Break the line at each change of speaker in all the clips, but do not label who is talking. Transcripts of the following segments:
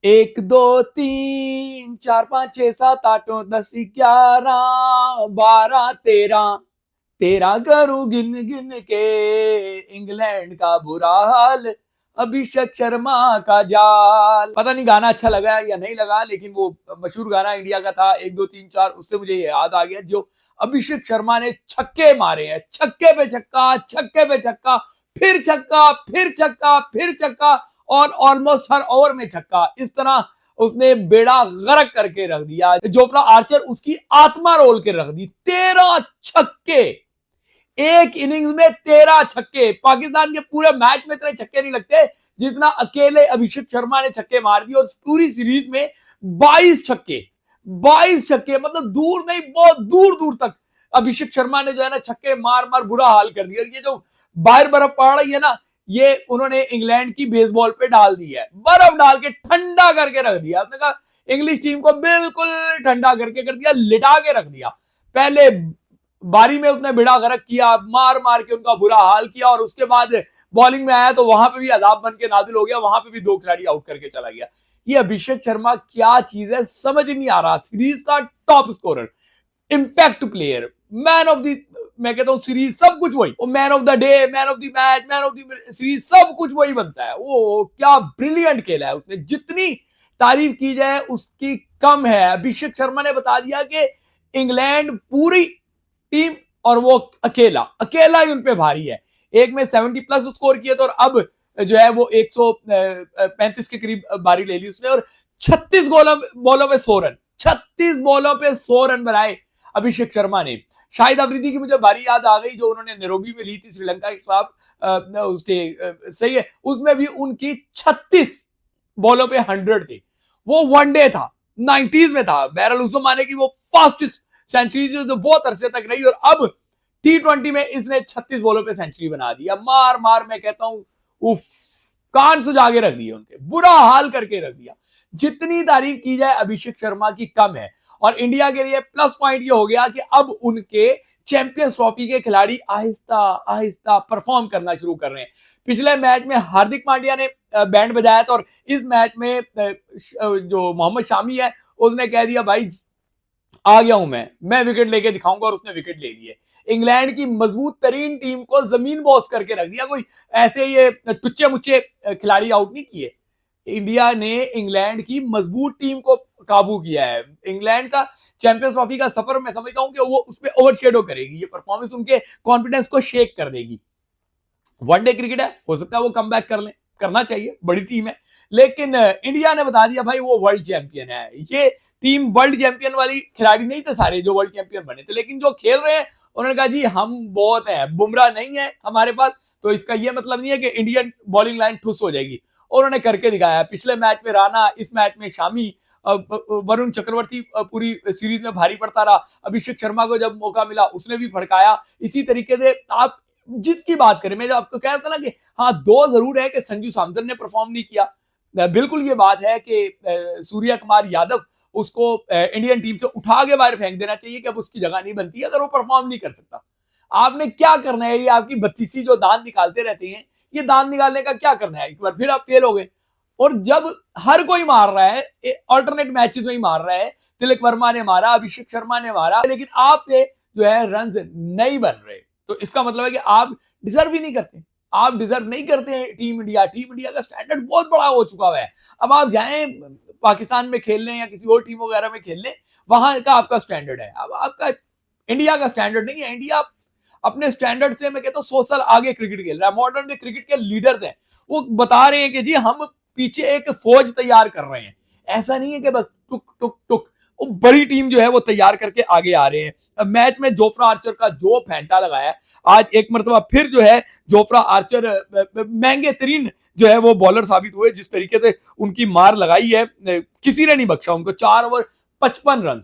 एक दो तीन चार पाँच छह सात आठ नौ दस ग्यारह बारह तेरह, तेरह करूं गिन गिन के, इंग्लैंड का बुरा हाल, अभिषेक शर्मा का जाल। पता नहीं गाना अच्छा लगा या नहीं लगा, लेकिन वो मशहूर गाना इंडिया का था एक दो तीन चार, उससे मुझे याद आ गया। जो अभिषेक शर्मा ने छक्के मारे हैं, छक्के पे छक्का, छक्के पे छक्का, फिर छक्का, फिर छक्का, फिर छक्का, और ऑलमोस्ट हर ओवर में छक्का। इस तरह उसने बेड़ा गर्क करके रख दिया। जोफ्रा आर्चर उसकी आत्मा रोल के रख दी। 13 छक्के एक इनिंग्स में, 13 छक्के। पाकिस्तान के पूरे मैच में इतने छक्के नहीं लगते जितना अकेले अभिषेक शर्मा ने छक्के मार दिए। और पूरी सीरीज में 22 छक्के, 22 छक्के, मतलब दूर नहीं, बहुत दूर दूर तक अभिषेक शर्मा ने जो है ना छक्के मार मार बुरा हाल कर दिया। ये जो बाहर बर्फ पड़ रही है ना, ये उन्होंने इंग्लैंड की बेसबॉल पे डाल दी है। बर्फ डाल के ठंडा करके रख दिया। उसने कहा इंग्लिश टीम को बिल्कुल ठंडा करके कर दिया, लिटा के रख दिया। पहले बारी में उसने बेड़ा गर्क किया, मार मार के उनका बुरा हाल किया, और उसके बाद बॉलिंग में आया तो वहां पे भी अजाब बन के नाजिल हो गया, वहां पे भी 2 खिलाड़ी आउट करके चला गया। ये अभिषेक शर्मा क्या चीज है समझ नहीं आ रहा। सीरीज का top scorer, impact player, man of the, मैं कहता हूँ सीरीज सब कुछ वही, man of the day, man of the match, man of the series, सब कुछ वही बनता है। वो क्या ब्रिलियंट खेला है उसने, जितनी तारीफ की जाए उसकी कम है। अभिषेक शर्मा ने बता दिया कि इंग्लैंड पूरी टीम और वो अकेला अकेला ही उनपे भारी है। एक में 70 प्लस स्कोर किया था, और अब जो है वो 135 के करीब बारी ले ली उसने, और 36 बॉलों पे 100 रन, 36 बॉलों पे 100 रन बनाए अभिषेक शर्मा ने। शाहिद अफरीदी की मुझे बारी याद आ गई, जो उन्होंने नैरोबी में ली थी श्रीलंका के खिलाफ, उसके सही है, उसमें भी उनकी 36 बॉलों पे 100 थे। वो वनडे था, 90s में था। बहरहाल उस जमाने की वो फास्टेस्ट सेंचुरी थी जो बहुत अरसे तक रही, और अब T20 में इसने 36 बॉलों पे सेंचुरी बना दिया। मार मार मैं कहता हूं, उफ, कान सुझा के रख दिए उनके, बुरा हाल करके रख दिया। जितनी तारीफ की जाए अभिषेक शर्मा की कम है। और इंडिया के लिए प्लस पॉइंट ये हो गया कि अब उनके चैंपियंस ट्रॉफी के खिलाड़ी आहिस्ता आहिस्ता परफॉर्म करना शुरू कर रहे हैं। पिछले मैच में हार्दिक पांड्या ने बैंड बजाया था, और इस मैच में जो मोहम्मद शामी है उसने कह दिया भाई आ गया हूं मैं विकेट लेके दिखाऊंगा, और उसने विकेट ले लिए। इंग्लैंड की मजबूत तरीन टीम को जमीन बोस करके रख दिया। कोई ऐसे ये टुच्चे मुच्चे खिलाड़ी आउट नहीं किए। इंडिया ने इंग्लैंड की मजबूत टीम को काबू किया है। इंग्लैंड का चैंपियंस ट्रॉफी का सफर मैं समझता हूं कि वो उस पर ओवरशेडो करेगी। ये परफॉर्मेंस उनके कॉन्फिडेंस को शेक कर देगी। वनडे क्रिकेट है, हो सकता है वो कम बैक कर ले, करना चाहिए, बड़ी टीम है। लेकिन इंडिया ने बता दिया भाई वो वर्ल्ड चैंपियन है। ये टीम वर्ल्ड चैंपियन वाली खिलाड़ी नहीं थे सारे जो वर्ल्ड चैंपियन बने थे, लेकिन जो खेल रहे हैं उन्होंने कहा जी हम बहुत हैं, बुमराह नहीं है हमारे पास, तो इसका ये मतलब नहीं है कि इंडियन बॉलिंग लाइन ठुस हो जाएगी। और उन्होंने करके दिखाया। पिछले मैच में राणा, इस मैच में शामी, वरुण चक्रवर्ती पूरी सीरीज में भारी पड़ता रहा। अभिषेक शर्मा को जब मौका मिला उसने भी फड़काया। इसी तरीके से आप जिसकी बात करें, मैं जब आपको कह रहा था ना कि हाँ दो जरूर है कि संजू सैमसन ने परफॉर्म नहीं किया, बिल्कुल ये बात है कि सूर्या कुमार यादव उसको इंडियन टीम से उठा के बाहर फेंक देना चाहिए कि अब उसकी जगह नहीं बनती अगर वो परफॉर्म नहीं कर सकता। आपने क्या करना है, ये आपकी बत्तीसी जो दांत निकालते रहते हैं, ये दांत निकालने का क्या करना है, एक बार फिर आप फेल हो गए। और जब हर कोई मार रहा है, ऑल्टरनेट मैचेस में ही मार रहा है, तिलक वर्मा ने मारा, अभिषेक शर्मा ने मारा, लेकिन आपसे जो है रन नहीं बन रहे, तो इसका मतलब है कि आप डिजर्व ही नहीं करते। आप डिजर्व नहीं करते हैं टीम इंडिया। टीम इंडिया का स्टैंडर्ड बहुत बड़ा हो चुका है। अब आप जाएं पाकिस्तान में खेल लें या किसी और टीम वगैरह में खेल लें, वहां का आपका स्टैंडर्ड है। अब आपका इंडिया का स्टैंडर्ड नहीं है। इंडिया अपने स्टैंडर्ड से मैं कहता हूँ 100 साल आगे क्रिकेट खेल रहा है। मॉडर्न में क्रिकेट के लीडर्स हैं, वो बता रहे हैं कि जी हम पीछे एक फौज तैयार कर रहे हैं। ऐसा नहीं है कि बस टुक टुक टुक, वो बड़ी टीम जो है वो तैयार करके आगे आ रहे हैं। मैच में जोफ्रा आर्चर का जो फैंटा लगाया, आज एक मरतबा फिर जो है जोफ्रा आर्चर महंगे तरीन जो है वो बॉलर साबित हुए। जिस तरीके से उनकी मार लगाई है, किसी ने नहीं बख्शा उनको। 4 over 55 run,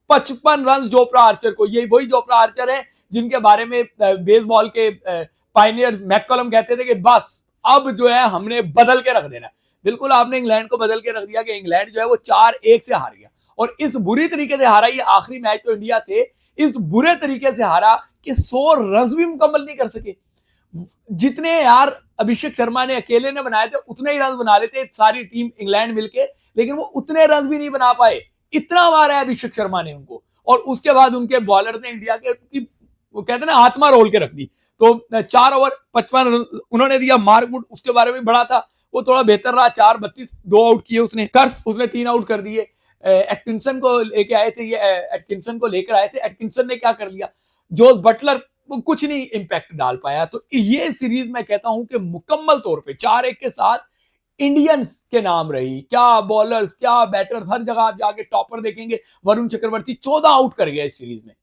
55 run Jofra Archer को। यही वही जोफ्रा आर्चर है जिनके बारे में बेसबॉल के पायनियर मैककलम कहते थे कि बस अब जो है हमने बदल के रख देना। बिल्कुल आपने इंग्लैंड को बदल के रख दिया कि इंग्लैंड जो है वो 4-1 से हार गया, और इस बुरी तरीके से हारा। ये आखिरी मैच तो इंडिया से इस बुरे तरीके से हारा कि 100 रन भी मुकम्मल नहीं कर सके। जितने यार अभिषेक शर्मा ने अकेले ने बनाए थे उतने ही रन बना लेते सारी टीम इंग्लैंड मिलके, लेकिन वो उतने रन भी नहीं बना पाए। इतना मारा है अभिषेक शर्मा ने उनको, और उसके बाद उनके बॉलर ने इंडिया के वो कहते हैं ना आत्मा रोल के रख दी। तो 4 ओवर 55 रन उन्होंने दिया। मार्कवुड उसके बारे में बड़ा था, वो थोड़ा बेहतर रहा, 4-32 2 आउट किए उसने। कर्स उसने 3 आउट कर दिए। एटकिंसन को लेके आए थे, ये एटकिंसन को लेकर आए थे, एटकिंसन ने क्या कर लिया, जोस बटलर वो कुछ नहीं इंपैक्ट डाल पाया। तो ये सीरीज मैं कहता हूं कि मुकम्मल तौर पे 4-1 के साथ इंडियंस के नाम रही। क्या बॉलर्स, क्या बैटर्स, हर जगह आप जाके टॉपर देखेंगे। वरुण चक्रवर्ती 14 आउट कर गया इस सीरीज में,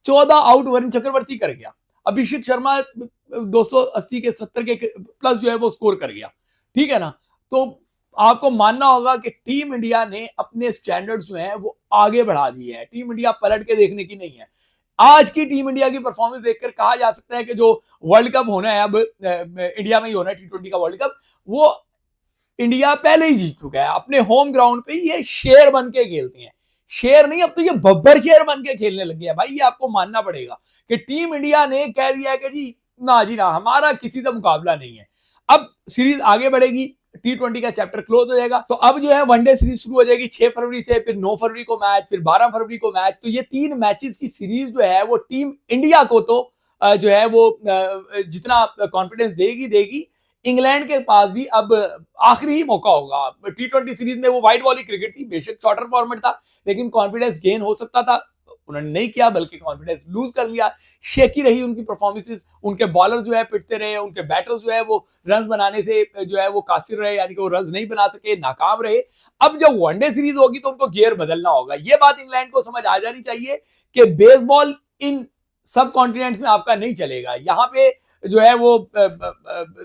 14 आउट वरुण चक्रवर्ती कर गया। अभिषेक शर्मा 280 के 70 के प्लस जो है वो स्कोर कर गया, ठीक है ना। तो आपको मानना होगा कि टीम इंडिया ने अपने स्टैंडर्ड्स जो हैं वो आगे बढ़ा दिए हैं। टीम इंडिया पलट के देखने की नहीं है। आज की टीम इंडिया की परफॉर्मेंस देखकर कहा जा सकता है कि जो वर्ल्ड कप होना है अब इंडिया में ही होना है, T20 का वर्ल्ड कप, वो इंडिया पहले ही जीत चुका है। अपने होम ग्राउंड पे ये शेर बन के खेलते हैं। शेर नहीं, अब तो ये बब्बर शेर बन के खेलने लग गया भाई। ये आपको मानना पड़ेगा कि टीम इंडिया ने कह दिया है कि जी ना, हमारा किसी से मुकाबला नहीं है। अब सीरीज आगे बढ़ेगी, T20 का चैप्टर क्लोज हो जाएगा। तो अब जो है वनडे सीरीज शुरू हो जाएगी 6 फरवरी से, फिर 9 फरवरी को मैच, फिर 12 फरवरी को मैच। तो ये 3 मैचेस की सीरीज जो है वो टीम इंडिया को तो जो है वो जितना कॉन्फिडेंस देगी। इंग्लैंड के पास भी अब आखिरी ही मौका होगा। T20 सीरीज में वो व्हाइट बॉल की क्रिकेट थी, बेशक शॉर्टर फॉर्मेट था, लेकिन कॉन्फिडेंस गेन हो सकता था, उन्होंने नहीं किया, बल्कि कॉन्फिडेंस लूज कर लिया। शेकी रही उनकी परफॉर्मेंसेस, उनके बॉलर जो है पिटते रहे, उनके बैटर्स जो है वो रन बनाने से जो है वो कासिर रहे, यानी कि वो रन नहीं बना सके, नाकाम रहे। अब जब वनडे सीरीज होगी तो उनको गियर बदलना होगा। ये बात इंग्लैंड को समझ आ जानी चाहिए कि बेसबॉल इन सब कॉन्टिनेंट्स में आपका नहीं चलेगा। यहाँ पे जो है वो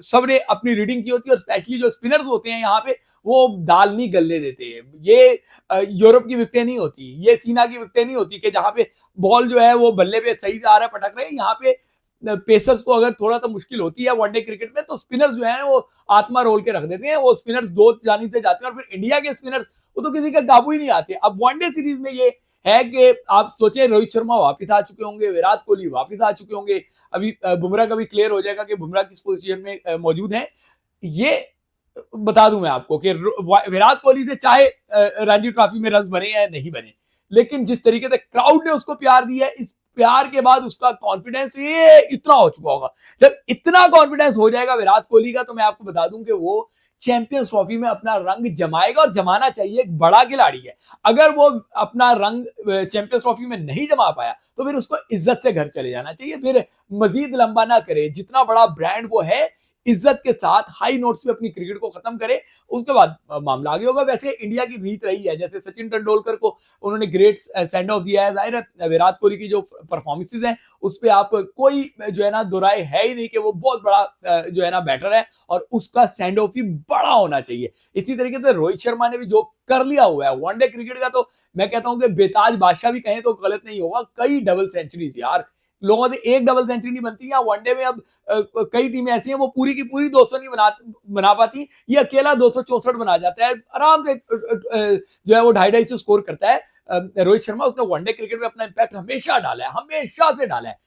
सबने अपनी रीडिंग की होती है, और स्पेशली जो स्पिनर्स होते हैं यहाँ पे वो दाल नहीं गलने देते हैं। ये यूरोप की विकेटें नहीं होती, ये सीना की विकेटें नहीं होती कि जहां पे बॉल जो है वो बल्ले पे सही से आ रहा है, पटक रहे हैं। यहाँ पे पेसर्स को अगर थोड़ा सा मुश्किल होती है वनडे क्रिकेट में, तो स्पिनर्स जो है वो आत्मा रोल के रख देते हैं। वो स्पिनर्स दो जानी से जाते हैं, और फिर इंडिया के स्पिनर्स वो तो किसी का काबू ही नहीं आते। अब वनडे सीरीज में ये है कि आप सोचे रोहित शर्मा वापस आ चुके होंगे, विराट कोहली वापस आ चुके होंगे, अभी बुमराह का भी क्लियर हो जाएगा कि बुमराह किस पोजीशन में मौजूद है। ये बता दूं मैं आपको कि विराट कोहली से चाहे रणजी ट्रॉफी में रन बने या नहीं बने, लेकिन जिस तरीके से क्राउड ने उसको प्यार दिया है, इस प्यार के बाद उसका कॉन्फिडेंस ये इतना हो चुका होगा। जब इतना कॉन्फिडेंस हो जाएगा विराट कोहली का, तो मैं आपको बता दूं कि वो चैंपियंस ट्रॉफी में अपना रंग जमाएगा, और जमाना चाहिए। एक बड़ा खिलाड़ी है, अगर वो अपना रंग चैंपियंस ट्रॉफी में नहीं जमा पाया तो फिर उसको इज्जत से घर चले जाना चाहिए, फिर मजीद लंबा ना करे। जितना बड़ा ब्रांड वो है, इज्जत के साथ हाई नोट्स पे अपनी क्रिकेट को खत्म करे, उसके बाद मामला आगे होगा। वैसे इंडिया की रीत रही है, जैसे सचिन तेंदुलकर को उन्होंने ग्रेट सेंड ऑफ दिया है, जाहिर है विराट कोहली की जो परफॉर्मेंसेज हैं उस पर आप कोई जो है ना दुराए है ही नहीं कि वो बहुत बड़ा जो है ना बैटर है, और उसका सेंड ऑफ ही बड़ा होना चाहिए। इसी तरीके से रोहित शर्मा ने भी जो कर लिया हुआ है वनडे क्रिकेट का, तो मैं कहता हूं कि बेताज बादशाह भी कहें तो गलत नहीं होगा। कई डबल सेंचुरीज यार, लोगों से एक डबल सेंचुरी नहीं बनती है वनडे में। अब कई टीमें ऐसी हैं वो पूरी की पूरी 200 नहीं बना पाती, ये अकेला 264 बना जाता है आराम से, जो है वो 250 स्कोर करता है रोहित शर्मा। उसने वनडे क्रिकेट में अपना इंपैक्ट हमेशा डाला है, हमेशा से डाला है।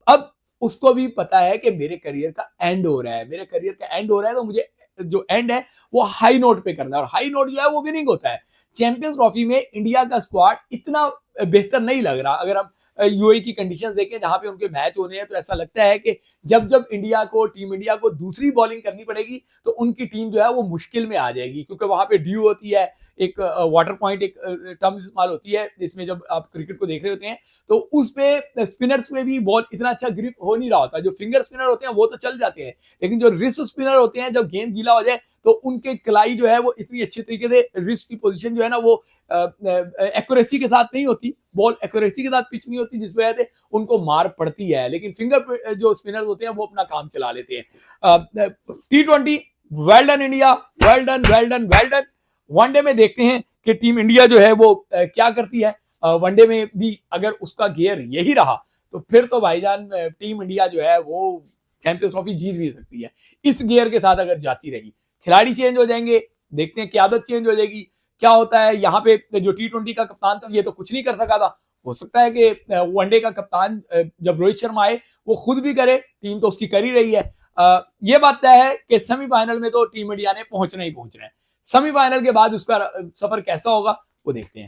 अब उसको भी पता है कि मेरे करियर का एंड हो रहा है, मेरे करियर का एंड हो रहा है, तो मुझे जो एंड है वो हाई नोट पे करना है, और हाई नोट जो है वो विनिंग होता है। चैंपियंस ट्रॉफी में इंडिया का स्क्वाड इतना बेहतर नहीं लग रहा। अगर हम यूएई की कंडीशंस देखें जहां पे उनके मैच होने हैं, तो ऐसा लगता है कि जब जब टीम इंडिया को दूसरी बॉलिंग करनी पड़ेगी तो उनकी टीम जो है वो मुश्किल में आ जाएगी, क्योंकि वहां पे ड्यू होती है, एक वाटर पॉइंट एक टर्म इस्तेमाल होती है इसमें। जब आप क्रिकेट को देख रहे होते हैं तो उस पे स्पिनर्स में भी बॉल इतना अच्छा ग्रिप हो नहीं रहा होता। जो फिंगर स्पिनर होते हैं वो तो चल जाते हैं, लेकिन जो रिस्ट स्पिनर होते हैं, जब गेंद गीला हो जाए तो उनके कलाई जो है वो इतनी अच्छी तरीके से रिस्ट की पोजीशन जो है ना वो एक्यूरेसी के साथ नहीं होती, बॉल एक्यूरेसी के साथ पिच नहीं होती, जिस वजह से उनको मार पड़ती है। लेकिन फिंगर जो स्पिनर्स होते हैं वो अपना काम चला लेते हैं। T20 well done India, well done well done well done. One day में देखते हैं कि टीम इंडिया जो है वो क्या करती है। वनडे में भी अगर उसका गियर यही रहा तो फिर तो भाईजान टीम इंडिया जो है वो चैंपियंस ट्रॉफी जीत भी सकती है, इस गियर के साथ अगर जाती रही। खिलाड़ी चेंज हो जाएंगे, देखते हैं क्यादत चेंज हो जाएगी, क्या होता है। यहाँ पे जो T20 का कप्तान था ये तो कुछ नहीं कर सका था, हो सकता है कि वनडे का कप्तान जब रोहित शर्मा आए वो खुद भी करे, टीम तो उसकी कर ही रही है। ये बात तय है कि सेमीफाइनल में तो टीम इंडिया ने पहुंचना ही पहुंचना है। सेमीफाइनल के बाद उसका सफर कैसा होगा वो देखते हैं।